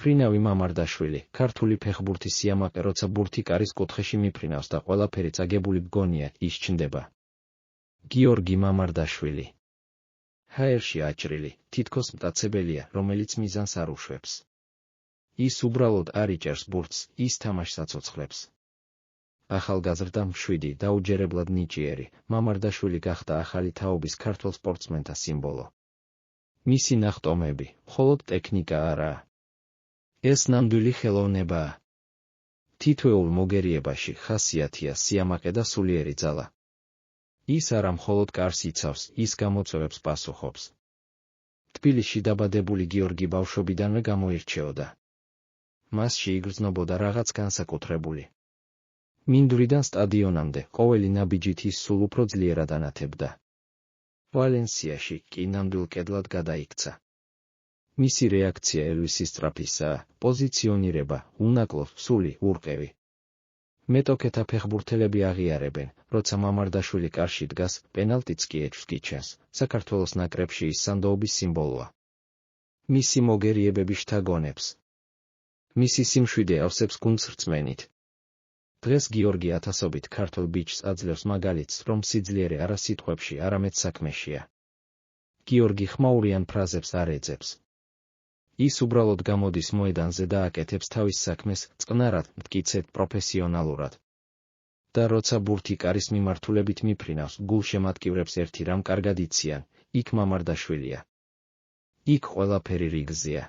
მიფრინავი მამარდაშვილი, ქართული ფეხბურთის სიამაყე, როცა ბურთი კარის კუთხეში მიფრინავს და ყველაფერი წაგებული გგონია, ის ჩნდება. გიორგი მამარდაშვილი. ჰაერში აჭრილი, თითქოს მტაცებელია, რომელიც მიზანს არ უშვებს. ის უბრალოდ არ იჭერს ბურთს, ის თამაშს აცოცხლებს. ახალგაზრდა, მშვიდი, დაუჯერებლად ნიჭიერი, მამარდაშვილი გახდა ახალი თაობის ქართველ სპორტსმენთა სიმბოლო. მისი ნახტომები, მხოლოდ ტექნიკა არაა. ეს ნამდვილი ხელოვნებაა. თითოეულ მოგერიებაში ხასიათია სიამაყე და სულიერი ძალა. ის არა მხოლოდ კარს იცავს, ის გამოწვევებს პასუხობს. თბილისში დაბადებული გიორგი ბავშვობიდანვე გამოირჩეოდა. მასში იგრძნობოდა რაღაც განსაკუთრებული. მინდვრიდან სტადიონამდე, ყოველი ნაბიჯით ის სულ უფრო ძლიერად ანათებდა. ვალენსიაში კი ნამდვილ კედლად გადაიქცა. მისი რეაქცია ელვისის სწრაფისაა, პოზიციონირება, უნაკლო, სული, ურყევი. მეტოქეთა ფეხბურთელები აღიარებენ, როცა მამარდაშვილი კარში დგას, პენალტიც კი ეჩვს, საქართველოს ნაკრებში ის სანდოობის სიმბოლოა. მისი მოგერიებები შთაგონებს. მისი სიმშვიდე ავსებს გუნდს რწმენით. დღეს გიორგი ათასობით ქართველ ბიჭს აძლევს მაგალითს, რომ სიძლიერე არა სიტყვებში, არამედ საქმეშია. გიორგი ხმაურიან ფრაზებს არ ეძებს. ის უბრალოდ გამოდის მოედანზე და აკეთებს თავის საქმეს, წყნარად, მტკიცედ, პროფესიონალურად. და როცა ბურთი კარის მიმართულებით მიფრინავს, გულშემატკივრებს ერთი რამ კარგად იციან, იქ მამარდაშვილია. იქ ყველაფერი რიგზეა.